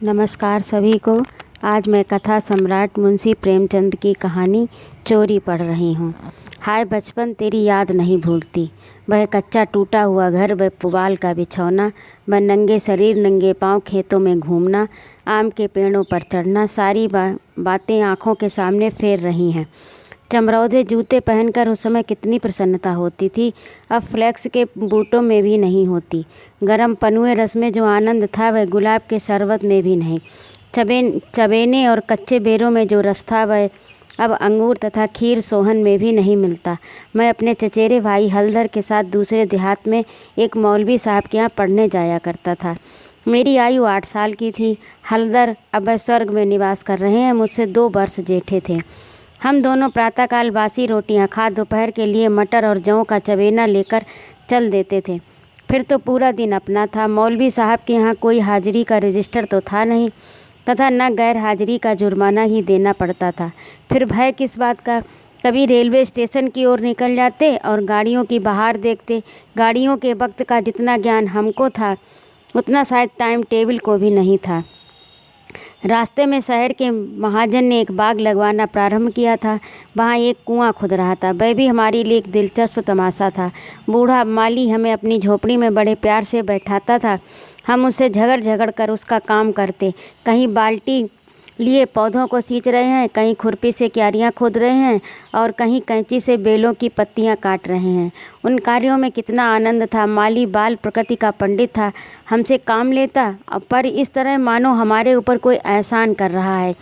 नमस्कार सभी को। आज मैं कथा सम्राट मुंशी प्रेमचंद की कहानी चोरी पढ़ रही हूँ। हाय बचपन तेरी याद नहीं भूलती। वह कच्चा टूटा हुआ घर, वह पुआल का बिछौना, वह नंगे शरीर नंगे पांव खेतों में घूमना, आम के पेड़ों पर चढ़ना, सारी बातें आँखों के सामने फेर रही हैं। चमरौधे जूते पहनकर उस समय कितनी प्रसन्नता होती थी, अब फ्लेक्स के बूटों में भी नहीं होती। गरम पनुए रस में जो आनंद था वह गुलाब के शरबत में भी नहीं। चबेने और कच्चे बेरों में जो रस था वह अब अंगूर तथा खीर सोहन में भी नहीं मिलता। मैं अपने चचेरे भाई हलधर के साथ दूसरे देहात में एक मौलवी साहब के यहाँ पढ़ने जाया करता था। मेरी आयु 8 साल की थी। हलधर अब वह स्वर्ग में निवास कर रहे हैं, मुझसे 2 वर्ष जेठे थे। हम दोनों प्रातःकाल बासी रोटियां खा दोपहर के लिए मटर और जौ का चबेना लेकर चल देते थे। फिर तो पूरा दिन अपना था। मौलवी साहब के यहाँ कोई हाजिरी का रजिस्टर तो था नहीं तथा न गैर हाजिरी का जुर्माना ही देना पड़ता था। फिर भय किस बात का। कभी रेलवे स्टेशन की ओर निकल जाते और गाड़ियों की बहार देखते। गाड़ियों के वक्त का जितना ज्ञान हमको था उतना शायद टाइम टेबल को भी नहीं था। रास्ते में शहर के महाजन ने एक बाग लगवाना प्रारंभ किया था। वहाँ एक कुआं खुद रहा था। वह भी हमारे लिए एक दिलचस्प तमाशा था। बूढ़ा माली हमें अपनी झोपड़ी में बड़े प्यार से बैठाता था। हम उससे झगड़ झगड़ कर उसका काम करते। कहीं बाल्टी लिए पौधों को सींच रहे हैं, कहीं खुरपी से क्यारियाँ खोद रहे हैं और कहीं कैंची से बेलों की पत्तियाँ काट रहे हैं। उन कार्यों में कितना आनंद था। माली बाल प्रकृति का पंडित था। हमसे काम लेता पर इस तरह मानो हमारे ऊपर कोई एहसान कर रहा है।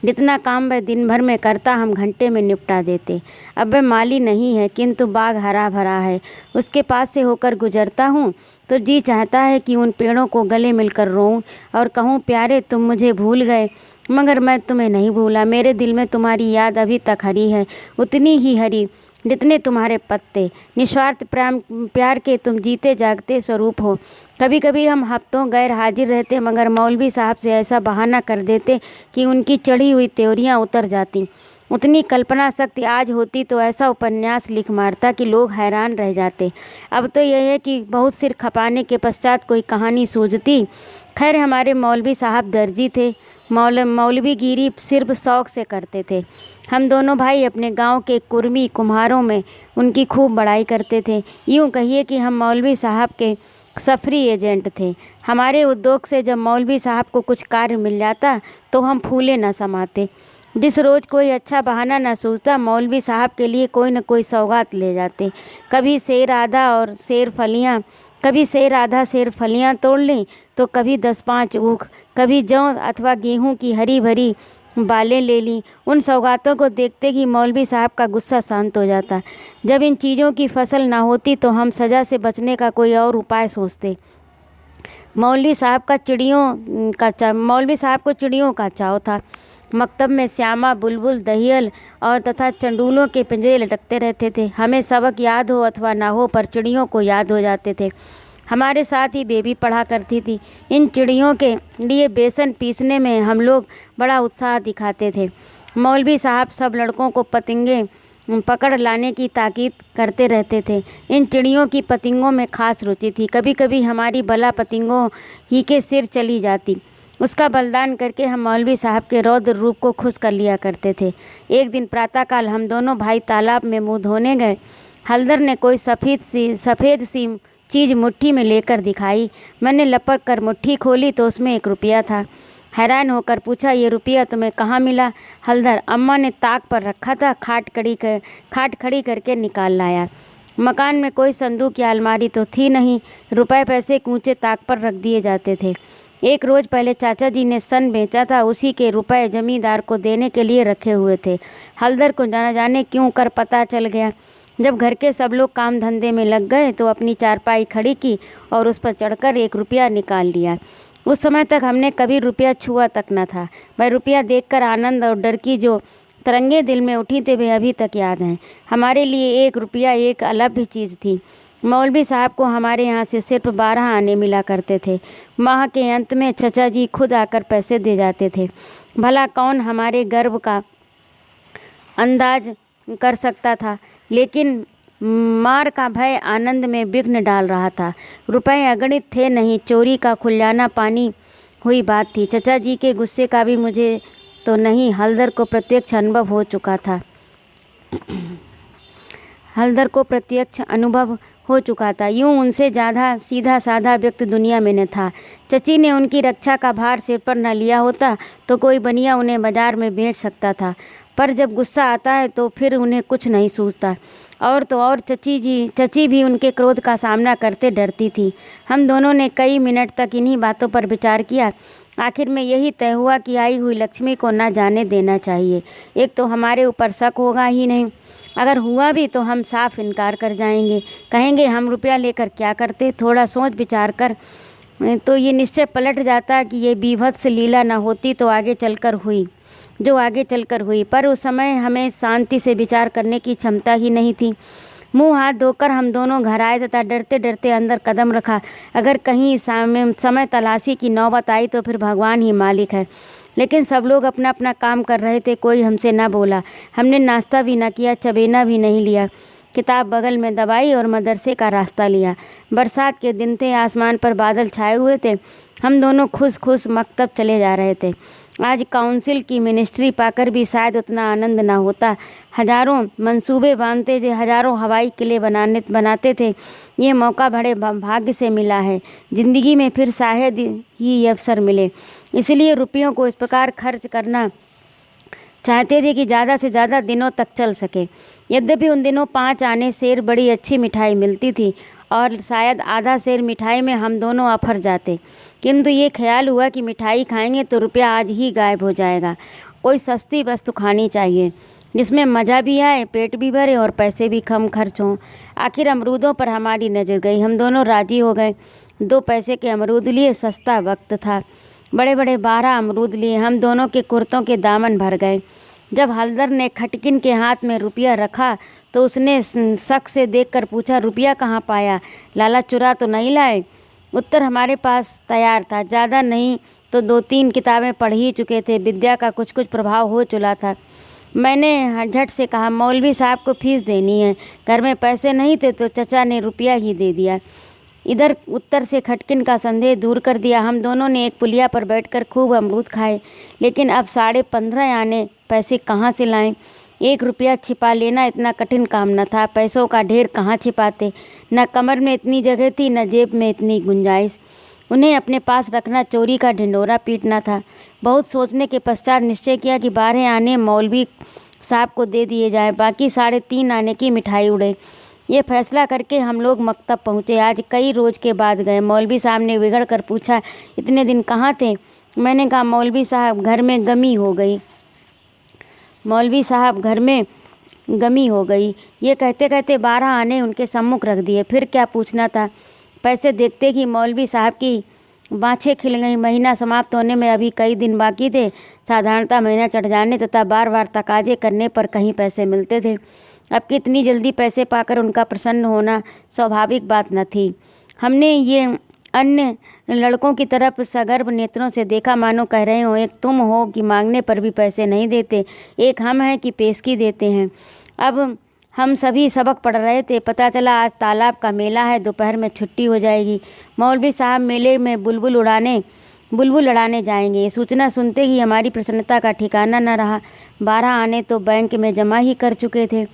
जितना काम वह दिन भर में करता हम घंटे में निपटा देते। अब वह माली नहीं है किंतु बाग हरा भरा है। उसके पास से होकर गुजरता हूँ तो जी चाहता है कि उन पेड़ों को गले मिलकर रोऊं और कहूँ, प्यारे तुम मुझे भूल गए मगर मैं तुम्हें नहीं भूला। मेरे दिल में तुम्हारी याद अभी तक हरी है, उतनी ही हरी जितने तुम्हारे पत्ते। निस्वार्थ प्यार के तुम जीते जागते स्वरूप हो। कभी कभी हम हफ्तों गैर हाजिर रहते मगर मौलवी साहब से ऐसा बहाना कर देते कि उनकी चढ़ी हुई त्योरियां उतर जाती। उतनी कल्पना शक्ति आज होती तो ऐसा उपन्यास लिख मारता कि लोग हैरान रह जाते। अब तो यह है कि बहुत सिर खपाने के पश्चात कोई कहानी सूझती। खैर हमारे मौलवी साहब दर्जी थे। मौलवीगिरी सिर्फ शौक से करते थे। हम दोनों भाई अपने गांव के कुर्मी कुम्हारों में उनकी खूब बड़ाई करते थे। यूँ कहिए कि हम मौलवी साहब के सफरी एजेंट थे। हमारे उद्योग से जब मौलवी साहब को कुछ कार्य मिल जाता तो हम फूले न समाते। जिस रोज़ कोई अच्छा बहाना न सूझता मौलवी साहब के लिए कोई न कोई सौगात ले जाते। कभी सेर आधा सेर फलियाँ तोड़ लें तो कभी 10-5 ऊख, कभी जौ अथवा गेहूं की हरी भरी बालें ले ली। उन सौगातों को देखते ही मौलवी साहब का गुस्सा शांत हो जाता। जब इन चीज़ों की फसल ना होती तो हम सज़ा से बचने का कोई और उपाय सोचते। मौलवी साहब को चिड़ियों का चाव था। मकतब में श्यामा, बुलबुल, दहियल और तथा चंडूलों के पिंजरे लटकते रहते थे। हमें सबक याद हो अथवा ना हो पर चिड़ियों को याद हो जाते थे। हमारे साथ ही बेबी पढ़ा करती थी। इन चिड़ियों के लिए बेसन पीसने में हम लोग बड़ा उत्साह दिखाते थे। मौलवी साहब सब लड़कों को पतंगे पकड़ लाने की ताकीद करते रहते थे। इन चिड़ियों की पतंगों में खास रुचि थी। कभी कभी हमारी बला पतंगों ही के सिर चली जाती। उसका बलिदान करके हम मौलवी साहब के रौद्र रूप को खुश कर लिया करते थे। एक दिन प्रातःकाल हम दोनों भाई तालाब में मुँह धोने गए। हलधर ने कोई सफ़ेद सी चीज़ मुट्ठी में लेकर दिखाई। मैंने लपक कर मुट्ठी खोली तो उसमें 1 रुपया था। हैरान होकर पूछा, ये रुपया तुम्हें कहाँ मिला? हलधर, अम्मा ने ताक पर रखा था, खाट खड़ी करके निकाल लाया। मकान में कोई संदूक या अलमारी तो थी नहीं। रुपए पैसे कूचे ताक पर रख दिए जाते थे। एक रोज़ पहले चाचा जी ने सन बेचा था, उसी के रुपए जमींदार को देने के लिए रखे हुए थे। हलधर को न जाने क्यों कर पता चल गया। जब घर के सब लोग काम धंधे में लग गए तो अपनी चारपाई खड़ी की और उस पर चढ़कर 1 रुपया निकाल लिया। उस समय तक हमने कभी रुपया छुआ तक न था। वह रुपया देखकर आनंद और डर की जो तरंगे दिल में उठी थे वे अभी तक याद हैं। हमारे लिए 1 रुपया एक अलभ्य चीज़ थी। मौलवी साहब को हमारे यहाँ से सिर्फ 12 आने मिला करते थे। माह के अंत में चचा जी खुद आकर पैसे दे जाते थे। भला कौन हमारे गर्व का अंदाज कर सकता था, लेकिन मार का भय आनंद में विघ्न डाल रहा था। रुपए अगणित थे नहीं। चोरी का खुल जाना पानी हुई बात थी। चचा जी के गुस्से का भी मुझे तो नहीं, हलधर को प्रत्यक्ष अनुभव हो चुका था। हलधर को प्रत्यक्ष अनुभव हो चुका था। यूं उनसे ज़्यादा सीधा साधा व्यक्ति दुनिया में न था। चची ने उनकी रक्षा का भार सिर पर न लिया होता तो कोई बनिया उन्हें बाजार में बेच सकता था, पर जब गुस्सा आता है तो फिर उन्हें कुछ नहीं सूझता। और तो और चची भी उनके क्रोध का सामना करते डरती थी। हम दोनों ने कई मिनट तक इन्हीं बातों पर विचार किया। आखिर में यही तय हुआ कि आई हुई लक्ष्मी को न जाने देना चाहिए। एक तो हमारे ऊपर शक होगा ही नहीं, अगर हुआ भी तो हम साफ इनकार कर जाएंगे, कहेंगे हम रुपया लेकर क्या करते। थोड़ा सोच विचार कर तो ये निश्चय पलट जाता कि ये बीभत्स लीला न होती तो आगे चलकर हुई, पर उस समय हमें शांति से विचार करने की क्षमता ही नहीं थी। मुंह हाथ धोकर हम दोनों घर आए तथा डरते डरते अंदर कदम रखा। अगर कहीं समय तलाशी की नौबत आई तो फिर भगवान ही मालिक है। लेकिन सब लोग अपना अपना काम कर रहे थे, कोई हमसे ना बोला। हमने नाश्ता भी ना किया, चबेना भी नहीं लिया। किताब बगल में दबाई और मदरसे का रास्ता लिया। बरसात के दिन थे, आसमान पर बादल छाए हुए थे। हम दोनों खुश खुश मकतब चले जा रहे थे। आज काउंसिल की मिनिस्ट्री पाकर भी शायद उतना आनंद ना होता। हजारों मंसूबे बांधते थे, हजारों हवाई किले बनाते थे। ये मौका बड़े भाग्य से मिला है। ज़िंदगी में फिर शायद ही ये अवसर मिले, इसलिए रुपयों को इस प्रकार खर्च करना चाहते थे कि ज़्यादा से ज़्यादा दिनों तक चल सके। यद्यपि उन दिनों 5 आने सेर बड़ी अच्छी मिठाई मिलती थी और शायद आधा सेर मिठाई में हम दोनों अफर जाते, किंतु ये ख्याल हुआ कि मिठाई खाएंगे तो रुपया आज ही गायब हो जाएगा। कोई सस्ती वस्तु खानी चाहिए जिसमें मज़ा भी आए, पेट भी भरे और पैसे भी कम खर्च हों। आखिर अमरूदों पर हमारी नज़र गई। हम दोनों राजी हो गए। 2 पैसे के अमरूद लिए, सस्ता वक्त था। बड़े बड़े 12 अमरूद लिए। हम दोनों के कुर्तों के दामन भर गए। जब हलधर ने खटकिन के हाथ में रुपया रखा तो उसने शक से देखकर पूछा, रुपया कहाँ पाया? लाला चुरा तो नहीं लाए? उत्तर हमारे पास तैयार था। ज़्यादा नहीं तो 2-3 किताबें पढ़ ही चुके थे, विद्या का कुछ कुछ प्रभाव हो चुका था। मैंने झट से कहा, मौलवी साहब को फीस देनी है। घर में पैसे नहीं थे तो चचा ने रुपया ही दे दिया। इधर उत्तर से खटकिन का संदेह दूर कर दिया। हम दोनों ने एक पुलिया पर बैठकर खूब अमरूद खाए, लेकिन अब 15.5 आने पैसे कहाँ से लाएं? 1 रुपया छिपा लेना इतना कठिन काम न था। पैसों का ढेर कहाँ छिपाते? न कमर में इतनी जगह थी, न जेब में इतनी गुंजाइश। उन्हें अपने पास रखना चोरी का ढिंढोरा पीटना था। बहुत सोचने के पश्चात निश्चय किया कि 12 आने मौलवी साहब को दे दिए जाए, बाकी 3.5 आने की मिठाई उड़े। ये फैसला करके हम लोग मकतब पहुँचे। आज कई रोज के बाद गए। मौलवी साहब ने बिगड़ कर पूछा, इतने दिन कहाँ थे? मैंने कहा, मौलवी साहब घर में गमी हो गई। ये कहते कहते 12 आने उनके सम्मुख रख दिए। फिर क्या पूछना था? पैसे देखते ही मौलवी साहब की बाँछें खिल गईं। महीना समाप्त होने में अभी कई दिन बाकी थे। साधारणतः महीना चढ़ जाने तथा बार बार तकाजे करने पर कहीं पैसे मिलते थे। अब कितनी जल्दी पैसे पाकर उनका प्रसन्न होना स्वाभाविक बात न थी। हमने ये अन्य लड़कों की तरफ सगर्भ नेत्रों से देखा, मानो कह रहे हो, एक तुम हो कि मांगने पर भी पैसे नहीं देते, एक हम हैं कि पेशगी देते हैं। अब हम सभी सबक पढ़ रहे थे। पता चला आज तालाब का मेला है, दोपहर में छुट्टी हो जाएगी। मौलवी साहब मेले में बुलबुल लड़ाने जाएंगे। ये सूचना सुनते ही हमारी प्रसन्नता का ठिकाना न रहा। 12 आने तो बैंक में जमा ही कर चुके थे।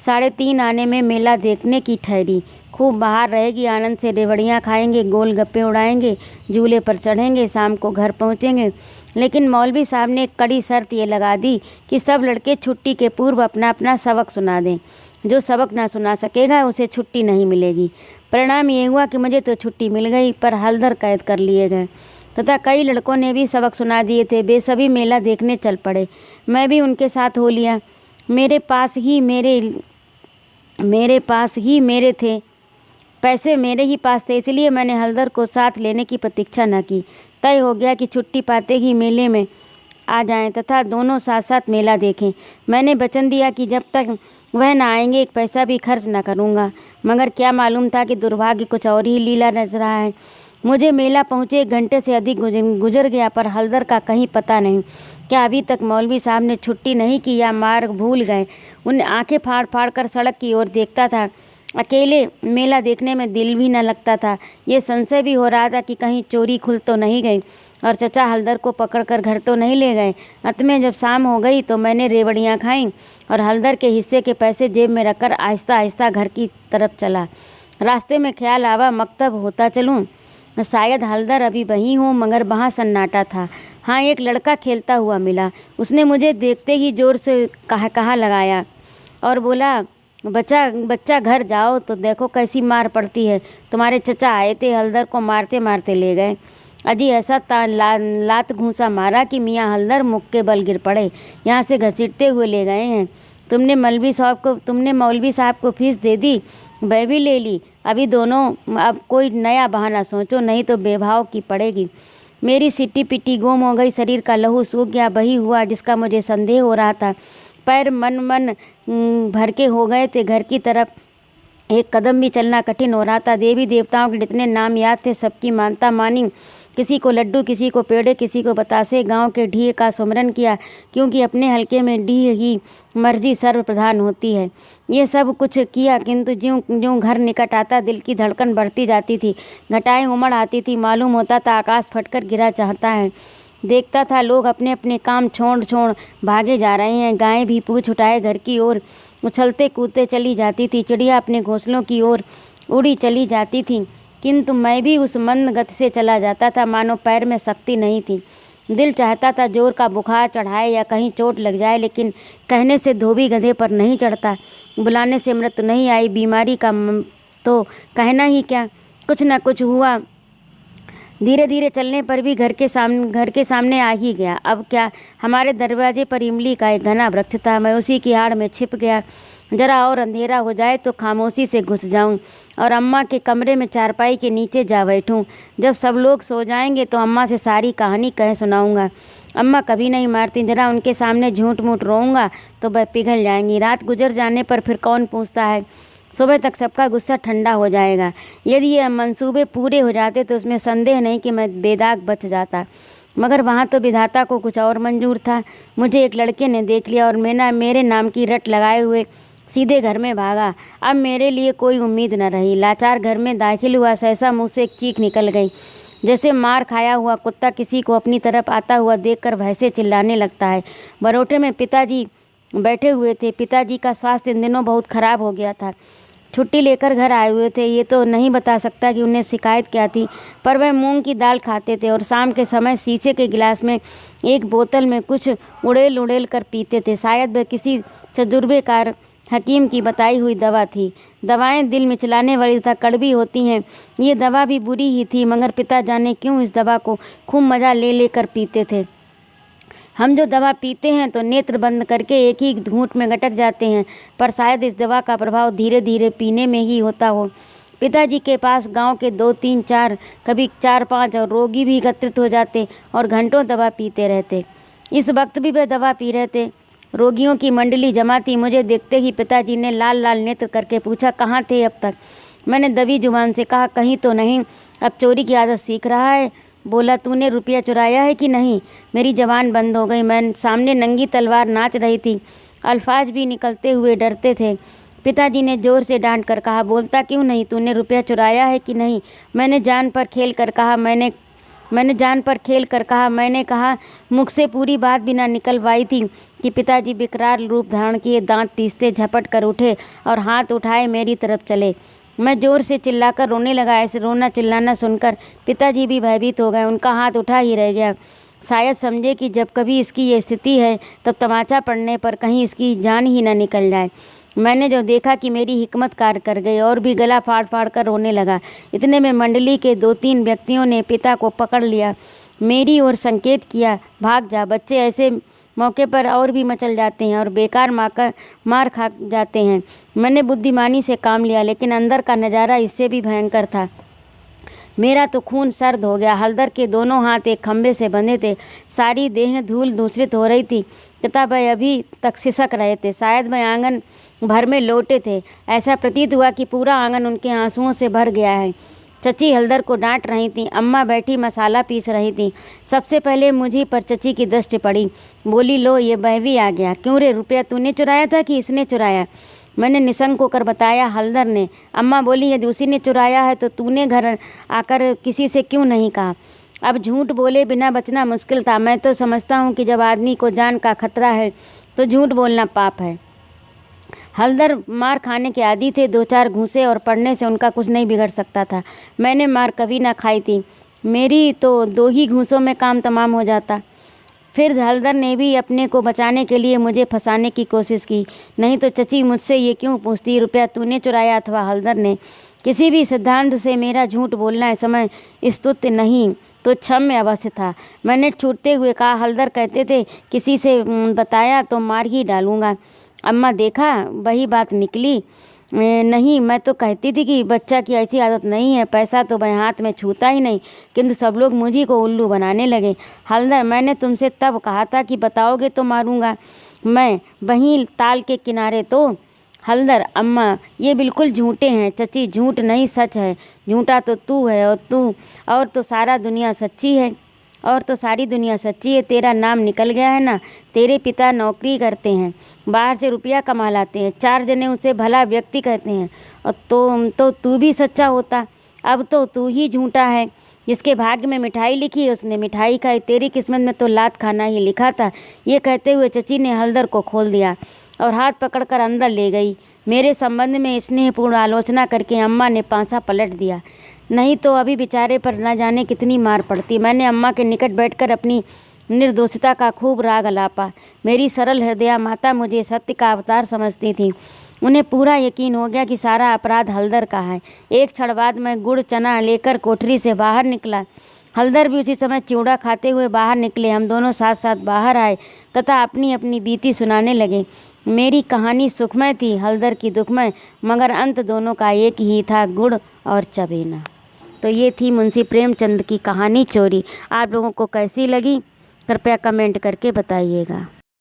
3.5 आने में मेला देखने की ठहरी। खूब बाहर रहेगी, आनंद से रेवड़ियाँ खाएंगे, गोल गप्पे उड़ाएंगे, झूले पर चढ़ेंगे, शाम को घर पहुँचेंगे। लेकिन मौलवी साहब ने एक कड़ी शर्त ये लगा दी कि सब लड़के छुट्टी के पूर्व अपना अपना सबक सुना दें। जो सबक ना सुना सकेगा उसे छुट्टी नहीं मिलेगी। परिणाम ये हुआ कि मुझे तो छुट्टी मिल गई, पर हलधर कैद कर लिए गए तथा कई लड़कों ने भी सबक सुना दिए थे। वे सभी मेला देखने चल पड़े। मैं भी उनके साथ हो लिया। मेरे पास ही मेरे थे, पैसे मेरे ही पास थे, इसलिए मैंने हलधर को साथ लेने की प्रतीक्षा न की। तय हो गया कि छुट्टी पाते ही मेले में आ जाएं तथा दोनों साथ साथ मेला देखें। मैंने वचन दिया कि जब तक वह न आएंगे 1 पैसा भी खर्च न करूँगा। मगर क्या मालूम था कि दुर्भाग्य कुछ और ही लीला रच रहा है। मुझे मेला पहुँचे 1 घंटे से अधिक गुजर गया, पर हलधर का कहीं पता नहीं। क्या अभी तक मौलवी साहब ने छुट्टी नहीं की या मार्ग भूल गए? उन्हें आंखें फाड़ फाड़ कर सड़क की ओर देखता था। अकेले मेला देखने में दिल भी न लगता था। ये संशय भी हो रहा था कि कहीं चोरी खुल तो नहीं गई। और चचा हलदर को पकड़कर घर तो नहीं ले गए। अंत में जब शाम हो गई तो मैंने रेवड़ियाँ खाईं और हलदर के हिस्से के पैसे जेब में रखकर आहिस्ता आहिस्ता घर की तरफ चला। रास्ते में ख्याल आवा मकतब होता चलूँ। शायद हलदर अभी वहीं हो, मगर वहाँ सन्नाटा था। हाँ, एक लड़का खेलता हुआ मिला। उसने मुझे देखते ही जोर से कहा लगाया और बोला, बच्चा घर जाओ तो देखो कैसी मार पड़ती है। तुम्हारे चचा आए थे, हलदर को मारते मारते ले गए। अजी ऐसा लात घूंसा मारा कि मियाँ हलदर मुक्के के बल गिर पड़े। यहाँ से घसीटते हुए ले गए हैं। तुमने मौलवी साहब को फीस दे दी, वह भी ले ली। अभी दोनों अब कोई नया बहाना सोचो, नहीं तो बेभाव की पड़ेगी। मेरी सिट्टी पिट्टी गुम हो गई, शरीर का लहू सूख गया। वही हुआ जिसका मुझे संदेह हो रहा था। पैर मन भर के हो गए थे। घर की तरफ एक कदम भी चलना कठिन हो रहा था। देवी देवताओं के जितने नाम याद थे सबकी मानता मानी। किसी को लड्डू, किसी को पेड़े, किसी को बतासे। गांव के ढीह का सुमरन किया, क्योंकि अपने हलके में ढीह ही मर्जी सर्वप्रधान होती है। ये सब कुछ किया, किंतु ज्यों ज्यों घर निकट आता दिल की धड़कन बढ़ती जाती थी। घटाएं उमड़ आती थी। मालूम होता था आकाश फटकर गिरा चाहता है। देखता था लोग अपने अपने काम छोड़ भागे जा रहे हैं। गायें भी पूँछ उठाए घर की ओर उछलते कूदते चली जाती थी। चिड़िया अपने घोंसलों की ओर उड़ी चली जाती थी, किंतु मैं भी उस मंद गति से चला जाता था, मानो पैर में शक्ति नहीं थी। दिल चाहता था जोर का बुखार चढ़ाए या कहीं चोट लग जाए, लेकिन कहने से धोबी गधे पर नहीं चढ़ता, बुलाने से मृत्यु नहीं आई। बीमारी का तो कहना ही क्या, कुछ न कुछ हुआ। धीरे धीरे चलने पर भी घर के सामने आ ही गया। अब क्या, हमारे दरवाजे पर इमली का एक घना वृक्ष था। मैं उसी की आड़ में छिप गया। जरा और अंधेरा हो जाए तो खामोशी से घुस जाऊं और अम्मा के कमरे में चारपाई के नीचे जा बैठूं। जब सब लोग सो जाएंगे तो अम्मा से सारी कहानी कह सुनाऊंगा। अम्मा कभी नहीं मारती। जरा उनके सामने झूठ मूठ रोऊंगा तो वह पिघल जाएंगी। रात गुजर जाने पर फिर कौन पूछता है। सुबह तक सबका गुस्सा ठंडा हो जाएगा। यदि ये मंसूबे पूरे हो जाते तो उसमें संदेह नहीं कि मैं बेदाग बच जाता। मगर वहाँ तो विधाता को कुछ और मंजूर था। मुझे एक लड़के ने देख लिया और मेरे नाम की रट लगाए हुए सीधे घर में भागा। अब मेरे लिए कोई उम्मीद न रही। लाचार घर में दाखिल हुआ, सहसा मुँह से एक चीख निकल गई, जैसे मार खाया हुआ कुत्ता किसी को अपनी तरफ आता हुआ देखकर भैंसे चिल्लाने लगता है। बरोटे में पिताजी बैठे हुए थे। पिताजी का स्वास्थ्य इन दिनों बहुत खराब हो गया था। छुट्टी लेकर घर आए हुए थे। ये तो नहीं बता सकता कि उन्हें शिकायत क्या थी, पर वह मूंग की दाल खाते थे और शाम के समय शीशे के गिलास में एक बोतल में कुछ उड़ेल कर पीते थे। शायद वह किसी तजुर्बेकार हकीम की बताई हुई दवा थी। दवाएं दिल मिचलाने वाली तथा कड़वी होती हैं। ये दवा भी बुरी ही थी, मगर पिता जाने क्यों इस दवा को खूब मज़ा ले कर पीते थे। हम जो दवा पीते हैं तो नेत्र बंद करके एक ही घूंट में गटक जाते हैं, पर शायद इस दवा का प्रभाव धीरे धीरे पीने में ही होता हो। पिताजी के पास गांव के 2-3-4 कभी 4-5 और रोगी भी एकत्रित हो जाते और घंटों दवा पीते रहते। इस वक्त भी वे दवा पी रहे थे। रोगियों की मंडली जमा थी। मुझे देखते ही पिताजी ने लाल लाल नेत्र करके पूछा, कहाँ थे अब तक? मैंने दबी जुबान से कहा, कहीं तो नहीं, अब चोरी की आदत सीख रहा है। बोला, तूने रुपया चुराया है कि नहीं? मेरी जबान बंद हो गई। मैं सामने नंगी तलवार नाच रही थी। अल्फाज भी निकलते हुए डरते थे। पिताजी ने जोर से डांट कर कहा, बोलता क्यों नहीं? तूने रुपया चुराया है कि नहीं? मैंने जान पर खेल कर कहा। मैंने कहा, मुख से पूरी बात भी ना निकलवाई थी कि पिताजी विकराल रूप धारण किए, दांत पीसते झपट कर उठे और हाथ उठाए मेरी तरफ चले। मैं जोर से चिल्लाकर रोने लगा। ऐसे रोना चिल्लाना सुनकर पिताजी भी भयभीत हो गए। उनका हाथ उठा ही रह गया। शायद समझे कि जब कभी इसकी ये स्थिति है तब तमाचा पड़ने पर कहीं इसकी जान ही न निकल जाए। मैंने जो देखा कि मेरी हिकमत कार्य कर गई और भी गला फाड़ कर रोने लगा। इतने में मंडली के 2-3 व्यक्तियों ने पिता को पकड़ लिया, मेरी ओर संकेत किया, भाग जा। बच्चे ऐसे मौके पर और भी मचल जाते हैं और बेकार मार खा जाते हैं। मैंने बुद्धिमानी से काम लिया, लेकिन अंदर का नज़ारा इससे भी भयंकर था। मेरा तो खून सर्द हो गया। हलदर के दोनों हाथ एक खंभे से बंधे थे। सारी देह धूल दूषित हो रही थी तथा वह अभी तक सिसक रहे थे। शायद वह आंगन भर में लौटे थे। ऐसा प्रतीत हुआ कि पूरा आंगन उनके आंसुओं से भर गया है। चची हलदर को डांट रही थी। अम्मा बैठी मसाला पीस रही थी। सबसे पहले मुझे पर चची की दृष्टि पड़ी। बोली, लो ये बहवी आ गया। क्यों रे, रुपया तूने चुराया था कि इसने चुराया? मैंने निशंक होकर बताया, हलदर ने। अम्मा बोली, यदि उसी ने चुराया है तो तूने घर आकर किसी से क्यों नहीं कहा? अब झूठ बोले बिना बचना मुश्किल था। मैं तो समझता हूँ कि जब आदमी को जान का खतरा है तो झूठ बोलना पाप है। हलदर मार खाने के आदी थे। 2-4 घूंसे और पड़ने से उनका कुछ नहीं बिगड़ सकता था। मैंने मार कभी ना खाई थी, मेरी तो 2 ही घूंसों में काम तमाम हो जाता। फिर हलदर ने भी अपने को बचाने के लिए मुझे फंसाने की कोशिश की। नहीं तो चची मुझसे ये क्यों पूछती, रुपया तूने चुराया अथवा हलदर ने? किसी भी सिद्धांत से मेरा झूठ बोलना इस समय स्तुत्य नहीं तो क्षम्य अवश्य था। मैंने छूटते हुए कहा, हलदर कहते थे किसी से बताया तो मार ही डालूंगा। अम्मा देखा वही बात निकली। नहीं, मैं तो कहती थी कि बच्चा की ऐसी आदत नहीं है, पैसा तो मैं हाथ में छूता ही नहीं, किंतु सब लोग मुझी को उल्लू बनाने लगे। हलदर, मैंने तुमसे तब कहा था कि बताओगे तो मारूंगा मैं, वहीं ताल के किनारे तो। हलदर, अम्मा ये बिल्कुल झूठे हैं। चची झूठ नहीं सच है। झूठा तो तू है और तो सारा दुनिया सच्ची है, और तो सारी दुनिया सच्ची है। तेरा नाम निकल गया है ना। तेरे पिता नौकरी करते हैं, बाहर से रुपया कमा लाते हैं, 4 जने उसे भला व्यक्ति कहते हैं, और तो तू भी सच्चा होता। अब तो तू ही झूठा है। जिसके भाग्य में मिठाई लिखी उसने मिठाई खाई, तेरी किस्मत में तो लात खाना ही लिखा था। ये कहते हुए चची ने हलदर को खोल दिया और हाथ पकड़कर अंदर ले गई। मेरे संबंध में स्नेहपूर्ण आलोचना करके अम्मा ने पांसा पलट दिया, नहीं तो अभी बेचारे पर न जाने कितनी मार पड़ती। मैंने अम्मा के निकट बैठकर अपनी निर्दोषता का खूब राग अलापा। मेरी सरल हृदया माता मुझे सत्य का अवतार समझती थी। उन्हें पूरा यकीन हो गया कि सारा अपराध हलदर का है। एक क्षण बाद मैं गुड़ चना लेकर कोठरी से बाहर निकला। हलदर भी उसी समय चिवड़ा खाते हुए बाहर निकले। हम दोनों साथ साथ बाहर आए तथा अपनी अपनी बीती सुनाने लगे। मेरी कहानी सुखमय थी, हलदर की दुखमय, मगर अंत दोनों का एक ही था, गुड़ और चबेना। तो ये थी मुंशी प्रेमचंद की कहानी चोरी। आप लोगों को कैसी लगी कृपया कमेंट करके बताइएगा।